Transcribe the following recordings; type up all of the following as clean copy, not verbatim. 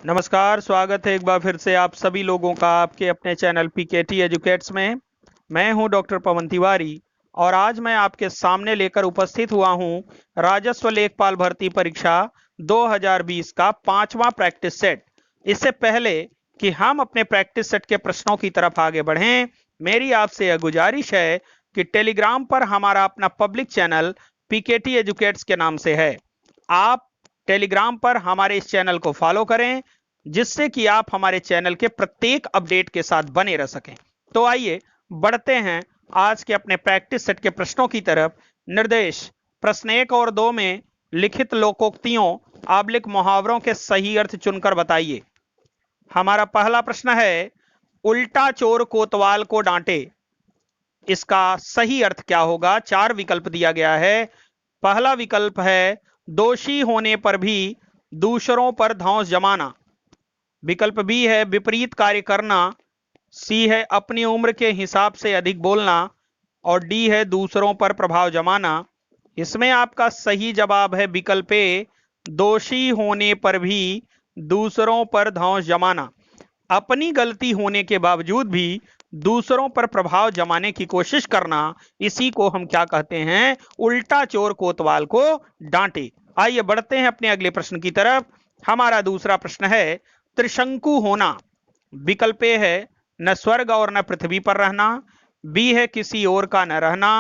नमस्कार, स्वागत है एक बार फिर से आप सभी लोगों का आपके अपने चैनल पीकेटी एजुकेट्स में। मैं हूं डॉक्टर पवन तिवारी और आज मैं आपके सामने लेकर उपस्थित हुआ हूं राजस्व लेखपाल भर्ती परीक्षा 2020 का 5वां प्रैक्टिस सेट। इससे पहले कि हम अपने प्रैक्टिस सेट के प्रश्नों की तरफ आगे बढ़ें, मेरी आपसे यह गुजारिश है कि टेलीग्राम पर हमारा अपना पब्लिक चैनल पीकेटी एजुकेट्स के नाम से है। आप टेलीग्राम पर हमारे इस चैनल को फॉलो करें, जिससे कि आप हमारे चैनल के प्रत्येक अपडेट के साथ बने रह सकें। तो आइए बढ़ते हैं आज के अपने प्रैक्टिस सेट के प्रश्नों की तरफ। निर्देश प्रश्न 1 और 2 में लिखित लोकोक्तियों आबलिक मुहावरों के सही अर्थ चुनकर बताइए। हमारा पहला प्रश्न है, उल्टा चोर कोतवाल को डांटे, इसका सही अर्थ क्या होगा? 4 विकल्प दिया गया है। पहला विकल्प है दोषी होने पर भी दूसरों पर धौंस जमाना। विकल्प बी है विपरीत कार्य करना। सी है अपनी उम्र के हिसाब से अधिक बोलना। और डी है दूसरों पर प्रभाव जमाना। इसमें आपका सही जवाब है विकल्प ए, दोषी होने पर भी दूसरों पर धौंस जमाना। अपनी गलती होने के बावजूद भी दूसरों पर प्रभाव जमाने की कोशिश करना, इसी को हम क्या कहते हैं? उल्टा चोर कोतवाल को डांटे। आइए बढ़ते हैं अपने अगले प्रश्न की तरफ। हमारा दूसरा प्रश्न है, त्रिशंकु होना। विकल्प ए है न स्वर्ग और न पृथ्वी पर रहना। बी है किसी और का न रहना।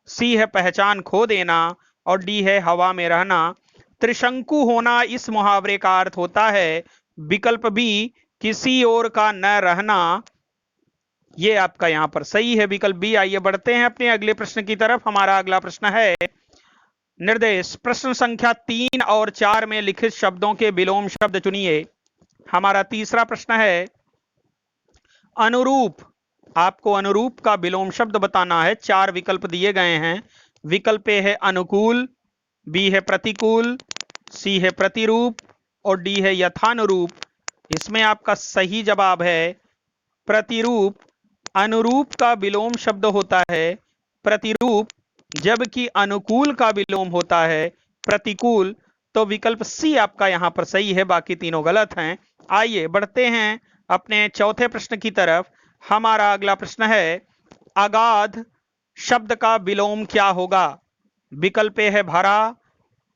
सी है पहचान खो देना। और डी है हवा में रहना। त्रिशंकु होना इस मुहावरे का अर्थ होता है विकल्प बी, किसी और का न रहना। ये आपका यहां पर सही है, विकल्प बी। आइए बढ़ते हैं अपने अगले प्रश्न की तरफ। हमारा अगला प्रश्न है, निर्देश प्रश्न संख्या 3 और 4 में लिखित शब्दों के विलोम शब्द चुनिए। हमारा तीसरा प्रश्न है, अनुरूप। आपको अनुरूप का विलोम शब्द बताना है। 4 विकल्प दिए गए हैं। विकल्प ए है अनुकूल, बी है प्रतिकूल, सी है प्रतिरूप और डी है यथानुरूप। इसमें आपका सही जवाब है प्रतिरूप। अनुरूप का विलोम शब्द होता है प्रतिरूप, जबकि अनुकूल का विलोम होता है प्रतिकूल। तो विकल्प सी आपका यहां पर सही है, बाकी तीनों गलत हैं। आइए बढ़ते हैं अपने चौथे प्रश्न की तरफ। हमारा अगला प्रश्न है, अगाध शब्द का विलोम क्या होगा? विकल्प ए है भरा,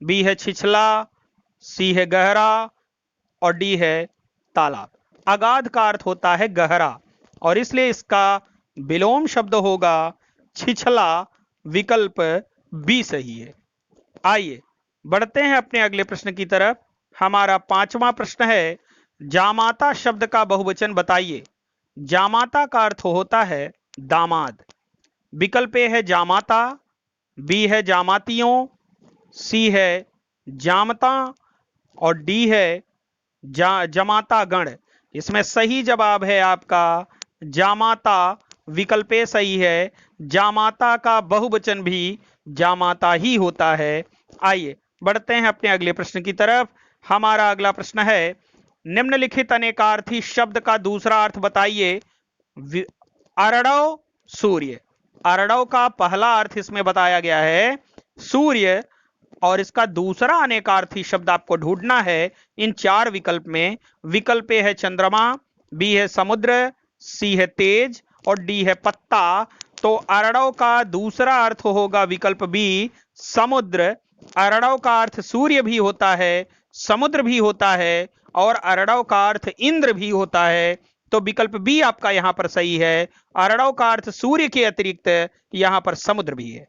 बी है छिछला, सी है गहरा और डी है तालाब। अगाध का अर्थ होता है गहरा और इसलिए इसका विलोम शब्द होगा छिछला। विकल्प बी सही है। आइए बढ़ते हैं अपने अगले प्रश्न की तरफ। हमारा 5वां प्रश्न है, जामाता शब्द का बहुवचन बताइए। जामाता का अर्थ होता है दामाद। विकल्प ए है जामाता, बी है जामातियों, सी है जामता और डी है जमाता गण। इसमें सही जवाब है आपका जामाता। विकल्प ए सही है। जामाता का बहुवचन भी जामाता ही होता है। आइए बढ़ते हैं अपने अगले प्रश्न की तरफ। हमारा अगला प्रश्न है, निम्नलिखित अनेकार्थी शब्द का दूसरा अर्थ बताइए। अरड़व सूर्य। अरड़व का पहला अर्थ इसमें बताया गया है सूर्य और इसका दूसरा अनेकार्थी शब्द आपको ढूंढना है इन 4 विकल्प में। विकल्प ए है चंद्रमा, बी है समुद्र, सी है तेज और डी है पत्ता। तो अरड़व का दूसरा अर्थ होगा विकल्प बी, समुद्र। अरड़व का अर्थ सूर्य भी होता है, समुद्र भी होता है और अरड़व का अर्थ इंद्र भी होता है। तो विकल्प बी आपका यहां पर सही है। अरड़व का अर्थ सूर्य के अतिरिक्त यहां पर समुद्र भी है।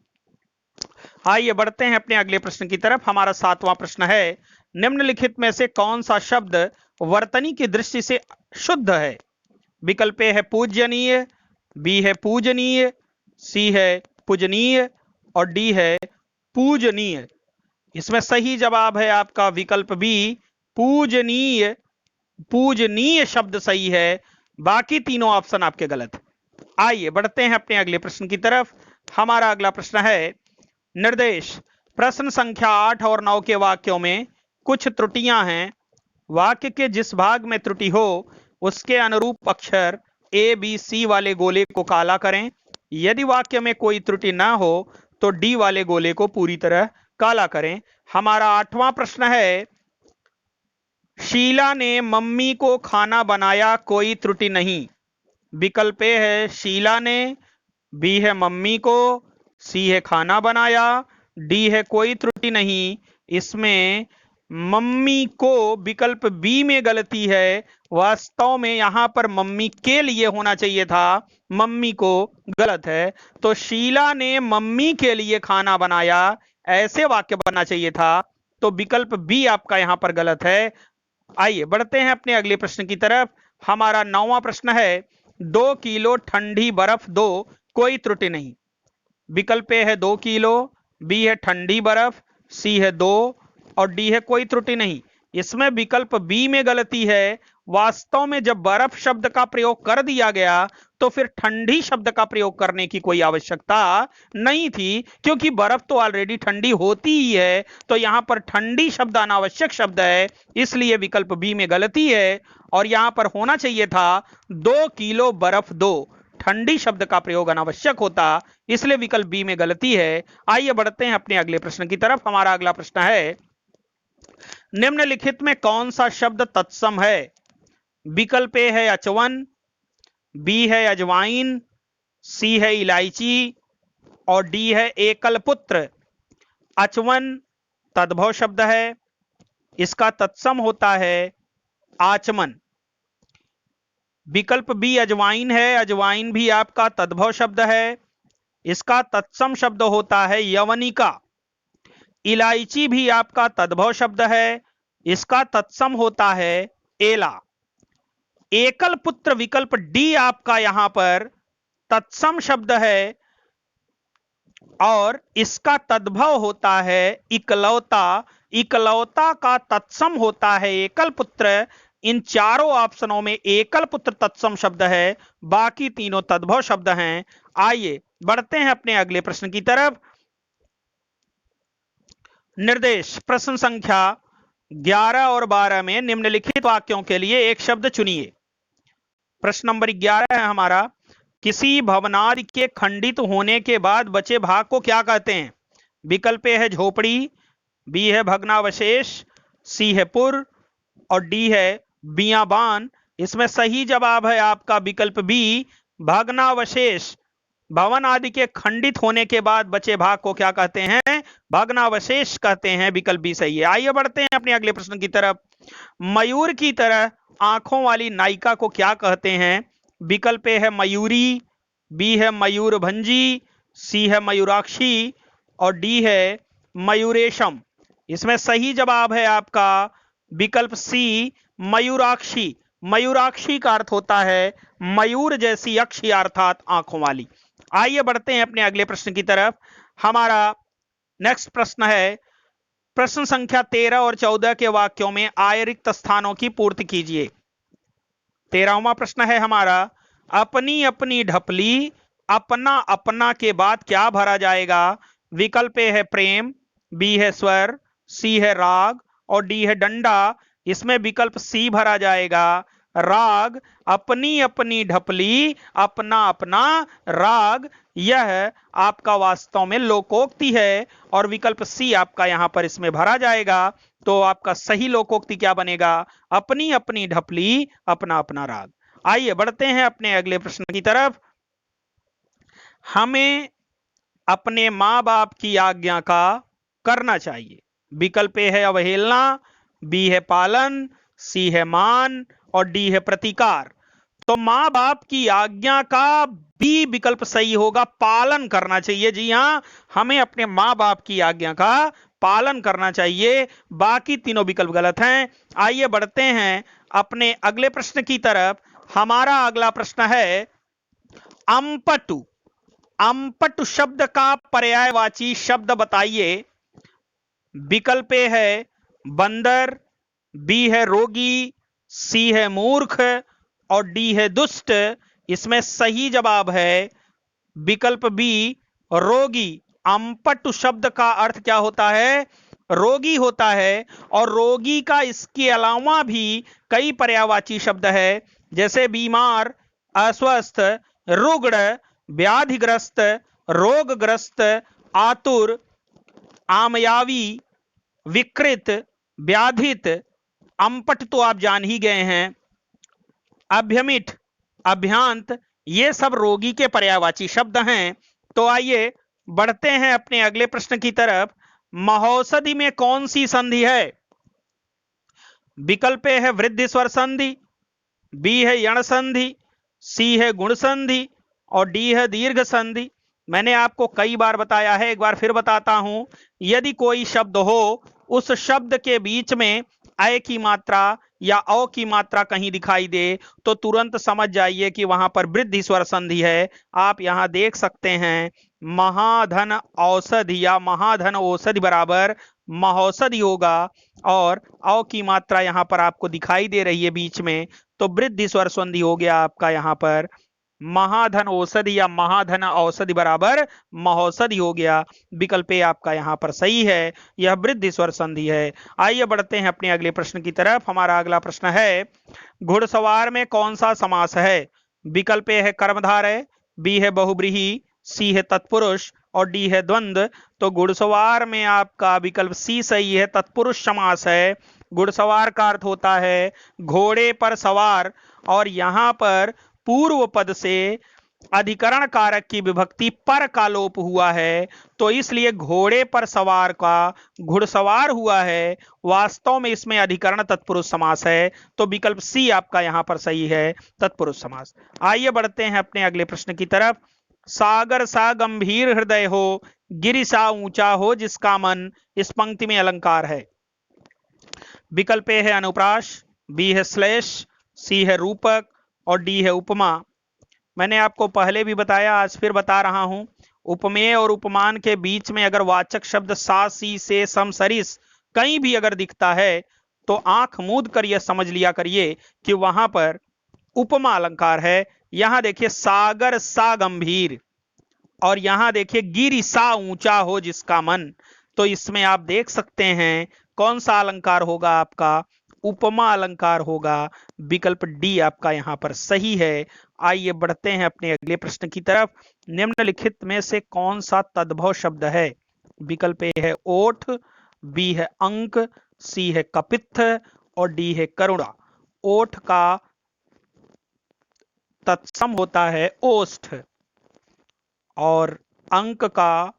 आइए बढ़ते हैं अपने अगले प्रश्न की तरफ। हमारा 7वां प्रश्न है, निम्नलिखित में से कौन सा शब्द वर्तनी की दृष्टि से शुद्ध है? विकल्प ए है पूजनीय, बी है पूजनीय, सी है पूजनीय और डी है पूजनीय। इसमें सही जवाब है आपका विकल्प बी, पूजनीय। पूजनीय शब्द सही है, बाकी तीनों ऑप्शन आपके गलत। आइए बढ़ते हैं अपने अगले प्रश्न की तरफ। हमारा अगला प्रश्न है, निर्देश प्रश्न संख्या 8 और 9 के वाक्यों में कुछ त्रुटियां हैं। वाक्य के जिस भाग में त्रुटि हो उसके अनुरूप अक्षर ए बी सी वाले गोले को काला करें। यदि वाक्य में कोई त्रुटि ना हो तो डी वाले गोले को पूरी तरह काला करें। हमारा 8वां प्रश्न है, शीला ने मम्मी को खाना बनाया, कोई त्रुटि नहीं। विकल्प ए है शीला ने, बी है मम्मी को, सी है खाना बनाया, डी है कोई त्रुटि नहीं। इसमें मम्मी को विकल्प बी में गलती है। वास्तव में यहां पर मम्मी के लिए होना चाहिए था, मम्मी को, गलत है। तो शीला ने मम्मी के लिए खाना बनाया, ऐसे वाक्य बनना चाहिए था। तो विकल्प बी आपका यहां पर गलत है। आइए बढ़ते हैं अपने अगले प्रश्न की तरफ। हमारा 9वां प्रश्न है, 2 किलो ठंडी बर्फ दो, कोई त्रुटि नहीं। विकल्प ए है 2 किलो, बी है ठंडी बर्फ, सी है 2 और डी है कोई त्रुटि नहीं। इसमें विकल्प बी में गलती है। वास्तव में जब बर्फ शब्द का प्रयोग कर दिया गया तो फिर ठंडी शब्द का प्रयोग करने की कोई आवश्यकता नहीं थी, क्योंकि बर्फ तो ऑलरेडी ठंडी होती ही है। तो यहां पर ठंडी शब्द अनावश्यक शब्द है, इसलिए विकल्प बी में गलती है। और यहां पर होना चाहिए था 2 किलो बर्फ दो, ठंडी शब्द का प्रयोग अनावश्यक होता, इसलिए विकल्प बी में गलती है। आइए बढ़ते हैं अपने अगले प्रश्न की तरफ। हमारा अगला प्रश्न है, निम्नलिखित में कौन सा शब्द तत्सम है? विकल्प ए है अचवन, बी है अजवाइन, सी है इलायची और डी है एकल पुत्र। अचवन तद्भव शब्द है, इसका तत्सम होता है आचमन। विकल्प बी अजवाइन है, अजवाइन भी आपका तद्भव शब्द है, इसका तत्सम शब्द होता है यवनिका। इलायची भी आपका तद्भव शब्द है, इसका तत्सम होता है एला। एकल पुत्र विकल्प डी आपका यहां पर तत्सम शब्द है और इसका तद्भव होता है इकलौता। इकलौता का तत्सम होता है एकल पुत्र। इन चारों ऑप्शनों में एकल पुत्र तत्सम शब्द है, बाकी तीनों तद्भव शब्द हैं। आइए बढ़ते हैं अपने अगले प्रश्न की तरफ। निर्देश प्रश्न संख्या 11 और 12 में निम्नलिखित वाक्यों के लिए एक शब्द चुनिए। प्रश्न नंबर 11 है हमारा, किसी भवनादि के खंडित होने के बाद बचे भाग को क्या कहते हैं? विकल्प ए है झोपड़ी, बी है भग्नावशेष, सी है पुर और डी है बियाबान। इसमें सही जवाब है आपका विकल्प बी, भग्नावशेष। भवन आदि के खंडित होने के बाद बचे भाग को क्या कहते हैं? भग्नावशेष कहते हैं। विकल्प बी सही है। आइए बढ़ते हैं अपने अगले प्रश्न की तरफ। मयूर की तरह आंखों वाली नायिका को क्या कहते हैं? विकल्प ए है मयूरी, बी है मयूरभंजी, सी है मयूराक्षी और डी है मयूरेशम। इसमें सही जवाब है आपका विकल्प सी, मयूराक्षी। मयूराक्षी का अर्थ होता है मयूर जैसी अक्षी अर्थात आंखों वाली। आइए बढ़ते हैं अपने अगले प्रश्न की तरफ। हमारा नेक्स्ट प्रश्न है, प्रश्न संख्या 13 और 14 के वाक्यों में आए रिक्त स्थानों की पूर्ति कीजिए। 13वां प्रश्न है हमारा, अपनी अपनी ढपली, अपना अपना के बाद क्या भरा जाएगा? विकल्प ए है प्रेम, बी है स्वर, सी है राग और डी है डंडा। इसमें विकल्प सी भरा जाएगा, राग। अपनी अपनी ढपली, अपना अपना राग, यह आपका वास्तव में लोकोक्ति है और विकल्प सी आपका यहां पर इसमें भरा जाएगा। तो आपका सही लोकोक्ति क्या बनेगा? अपनी अपनी ढपली, अपना अपना राग। आइए बढ़ते हैं अपने अगले प्रश्न की तरफ। हमें अपने मां बाप की आज्ञा का करना चाहिए। विकल्प ए है अवहेलना, बी है पालन, सी है मान और डी है प्रतिकार। तो मां बाप की आज्ञा का बी विकल्प सही होगा, पालन करना चाहिए। जी हां, हमें अपने मां बाप की आज्ञा का पालन करना चाहिए। बाकी तीनों विकल्प गलत हैं। आइए बढ़ते हैं अपने अगले प्रश्न की तरफ। हमारा अगला प्रश्न है, अम्पटु। अम्पटु शब्द का पर्यायवाची शब्द बताइए। विकल्प ए है बंदर, बी है रोगी, सी है मूर्ख और डी है दुष्ट। इसमें सही जवाब है विकल्प बी, रोगी। अम्पटु शब्द का अर्थ क्या होता है? रोगी होता है। और रोगी का इसके अलावा भी कई पर्यायवाची शब्द है, जैसे बीमार, अस्वस्थ, रुग्ण, व्याधिग्रस्त, रोगग्रस्त, आतुर, आमयावी, विकृत, व्याधित, अम्पट तो आप जान ही गए हैं, अभ्यमिट, अभ्यांत, ये सब रोगी के पर्यायवाची शब्द हैं। तो आइए बढ़ते हैं अपने अगले प्रश्न की तरफ। महौषधि में कौन सी संधि है? विकल्प ए है वृद्धि स्वर संधि, बी है यण संधि, सी है गुण संधि और डी है दीर्घ संधि। मैंने आपको कई बार बताया है, एक बार फिर बताता हूं। यदि कोई शब्द हो, उस शब्द के बीच में अ की मात्रा या औ की मात्रा कहीं दिखाई दे तो तुरंत समझ जाइए कि वहां पर वृद्धि स्वर संधि है। आप यहां देख सकते हैं, महाधन औषधि या महाधन औषधि बराबर महौषधि होगा, और औ की मात्रा यहां पर आपको दिखाई दे रही है बीच में, तो वृद्धि स्वर संधि हो गया आपका यहां पर महाधन औषधि या महाधन औषधि बराबर महौषधि हो गया। विकल्प ए आपका यहां पर सही है, यह वृद्धि स्वर संधि है। आइए बढ़ते हैं अपने अगले प्रश्न की तरफ। हमारा अगला प्रश्न है, घुड़सवार में कौन सा समास है? विकल्प ए है कर्मधारय, बी है बहुब्रीहि, सी है तत्पुरुष और डी है द्वंद्व। तो घुड़सवार में आपका विकल्प सी सही है, तत्पुरुष समास है। घुड़सवार का अर्थ होता है घोड़े पर सवार, और यहां पर पूर्व पद से अधिकरण कारक की विभक्ति पर का लोप हुआ है, तो इसलिए घोड़े पर सवार का घुड़सवार हुआ है। वास्तव में इसमें अधिकरण तत्पुरुष समास है, तो विकल्प सी आपका यहां पर सही है, तत्पुरुष समास। आइए बढ़ते हैं अपने अगले प्रश्न की तरफ। सागर सा गंभीर हृदय हो, गिरि सा ऊंचा हो जिसका मन, इस पंक्ति में अलंकार है। विकल्प ए है अनुप्रास, बी है श्लेष, सी है रूपक और डी है उपमा। मैंने आपको पहले भी बताया, आज फिर बता रहा हूं, उपमेय और उपमान के बीच में अगर वाचक शब्द सा सी से सम सरिस कहीं भी अगर दिखता है तो आंख मूंद कर यह समझ लिया करिए कि वहां पर उपमा अलंकार है। यहां देखिए सागर सा गंभीर, और यहां देखिए गिरि सा ऊंचा हो जिसका मन, तो इसमें आप देख सकते हैं कौन सा अलंकार होगा आपका, उपमा अलंकार होगा। विकल्प डी आपका यहां पर सही है। आइए बढ़ते हैं अपने अगले प्रश्न की तरफ। निम्नलिखित में से कौन सा तद्भव शब्द है? विकल्प ए है ओठ, बी है अंक, सी है कपित्थ और डी है करुणा। ओठ का तत्सम होता है ओष्ठ, और अंक का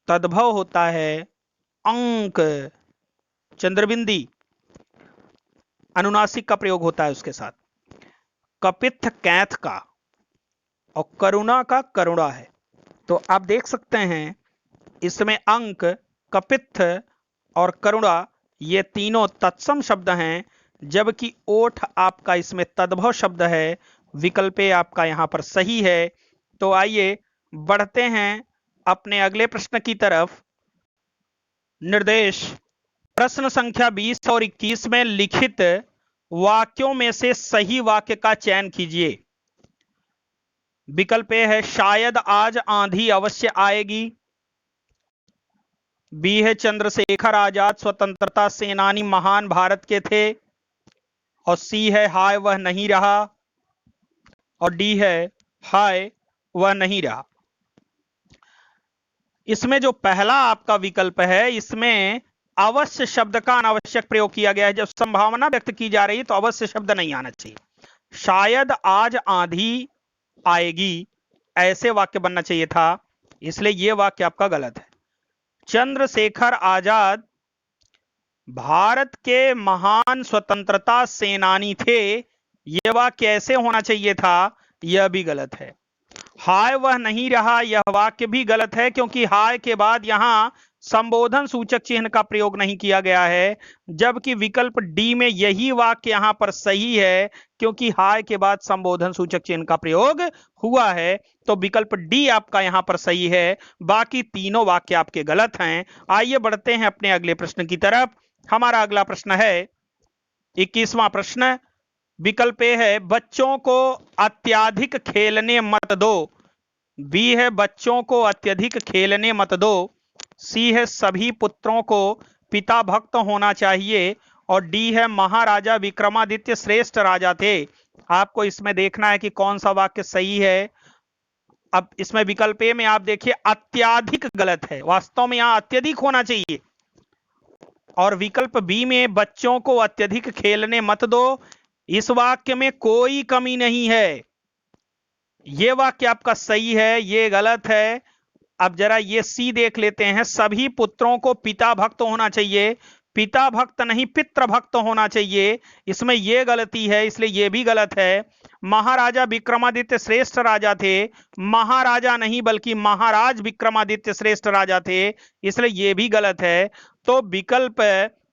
तद्भव होता है अंक, चंद्रबिंदी, अनुनासिक का प्रयोग होता है उसके साथ। कपित्थ कैथ का और करुणा का करुणा है। तो आप देख सकते हैं इसमें अंक, कपित्थ और करुणा ये तीनों तत्सम शब्द हैं, जबकि ओठ आपका इसमें तद्भव शब्द है। विकल्प ए आपका यहां पर सही है। तो आइए बढ़ते हैं अपने अगले प्रश्न की तरफ। निर्देश, प्रश्न संख्या 20 और 21 में लिखित वाक्यों में से सही वाक्य का चयन कीजिए। विकल्प ए है शायद आज आंधी अवश्य आएगी, बी है चंद्रशेखर आजाद स्वतंत्रता सेनानी महान भारत के थे, और सी है हाय वह नहीं रहा, और डी है हाय वह नहीं रहा। इसमें जो पहला आपका विकल्प है, इसमें अवश्य शब्द का अनावश्यक प्रयोग किया गया है। जब संभावना व्यक्त की जा रही है तो अवश्य शब्द नहीं आना चाहिए। शायद आज आंधी आएगी ऐसे वाक्य बनना चाहिए था, इसलिए यह वाक्य आपका गलत है। चंद्रशेखर आजाद भारत के महान स्वतंत्रता सेनानी थे, यह वाक्य ऐसे होना चाहिए था, यह भी गलत है। हाय वह नहीं रहा, यह वाक्य भी गलत है, क्योंकि हाय के बाद यहां संबोधन सूचक चिन्ह का प्रयोग नहीं किया गया है, जबकि विकल्प डी में यही वाक्य यहां पर सही है, क्योंकि हाय के बाद संबोधन सूचक चिन्ह का प्रयोग हुआ है। तो विकल्प डी आपका यहां पर सही है, बाकी तीनों वाक्य आपके गलत हैं। आइए बढ़ते हैं अपने अगले प्रश्न की तरफ। हमारा अगला प्रश्न है 21वां प्रश्न। विकल्प ए है बच्चों को अत्यधिक खेलने मत दो, बी है बच्चों को अत्यधिक खेलने मत दो, सी है सभी पुत्रों को पिता भक्त होना चाहिए, और डी है महाराजा विक्रमादित्य श्रेष्ठ राजा थे। आपको इसमें देखना है कि कौन सा वाक्य सही है। अब इसमें विकल्प ए में आप देखिए अत्यधिक गलत है, वास्तव में यहां अत्यधिक होना चाहिए। और विकल्प बी में बच्चों को अत्यधिक खेलने मत दो, इस वाक्य में कोई कमी नहीं है। ये वाक्य आपका सही है, ये गलत है। अब जरा ये सी देख लेते हैं, सभी पुत्रों को पिता भक्त होना चाहिए, पिता भक्त नहीं पितृ भक्त होना चाहिए, इसमें ये गलती है, इसलिए ये भी गलत है। महाराजा विक्रमादित्य श्रेष्ठ राजा थे, महाराजा नहीं बल्कि महाराज विक्रमादित्य श्रेष्ठ राजा थे, इसलिए ये भी गलत है। तो विकल्प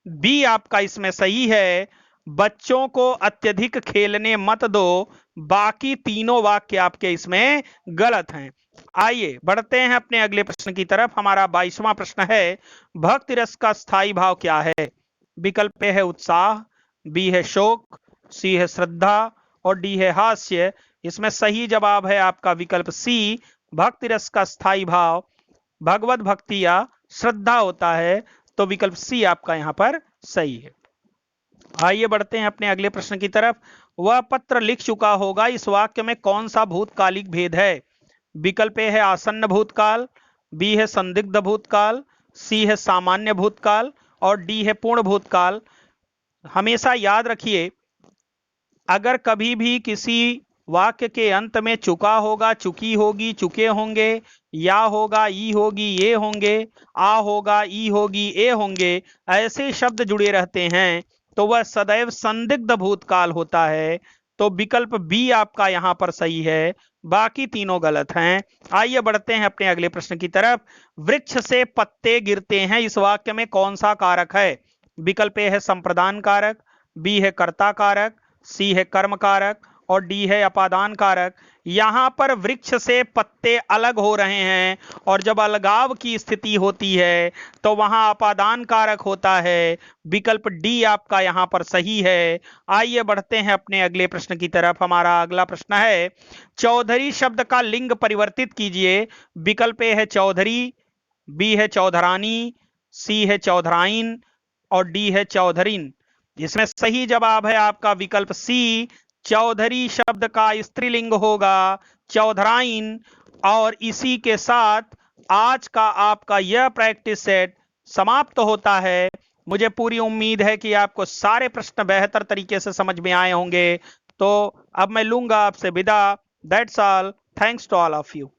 बी आपका इसमें सही है, बच्चों को अत्यधिक खेलने मत दो। बाकी तीनों वाक्य आपके इसमें गलत हैं। आइए बढ़ते हैं अपने अगले प्रश्न की तरफ। हमारा 22वां प्रश्न है, भक्ति रस का स्थायी भाव क्या है? विकल्प ए है उत्साह, बी है शोक, सी है श्रद्धा और डी है हास्य। इसमें सही जवाब है आपका विकल्प सी, भक्ति रस का स्थायी भाव भगवत भक्ति या श्रद्धा होता है। तो विकल्प सी आपका यहां पर सही है। आइए बढ़ते हैं अपने अगले प्रश्न की तरफ। वह पत्र लिख चुका होगा, इस वाक्य में कौन सा भूतकालिक भेद है? विकल्प ए है आसन्न भूतकाल, बी है संदिग्ध भूतकाल, सी है सामान्य भूतकाल और डी है पूर्ण भूतकाल। हमेशा याद रखिए, अगर कभी भी किसी वाक्य के अंत में चुका होगा, चुकी होगी, चुके होंगे, या होगा, ई होगी, ये होंगे, आ होगा, ई होगी, ए होंगे, ऐसे शब्द जुड़े रहते हैं तो वह सदैव संदिग्ध भूतकाल होता है। तो विकल्प बी आपका यहां पर सही है, बाकी तीनों गलत हैं। आइए बढ़ते हैं अपने अगले प्रश्न की तरफ। वृक्ष से पत्ते गिरते हैं, इस वाक्य में कौन सा कारक है? विकल्प ए है संप्रदान कारक, बी है कर्ता कारक, सी है कर्म कारक और डी है अपादान कारक। यहां पर वृक्ष से पत्ते अलग हो रहे हैं और जब अलगाव की स्थिति होती है तो वहां अपादान कारक होता है। विकल्प डी आपका यहां पर सही है। आइए बढ़ते हैं अपने अगले प्रश्न की तरफ। हमारा अगला प्रश्न है, चौधरी शब्द का लिंग परिवर्तित कीजिए। विकल्प ए है चौधरी, बी है चौधरानी, सी है चौधराइन और डी है चौधरीन। इसमें सही जवाब है आपका विकल्प सी, चौधरी शब्द का स्त्रीलिंग होगा चौधराइन। और इसी के साथ आज का आपका यह प्रैक्टिस सेट समाप्त होता है। मुझे पूरी उम्मीद है कि आपको सारे प्रश्न बेहतर तरीके से समझ में आए होंगे। तो अब मैं लूंगा आपसे विदा। That's all, thanks to all of you.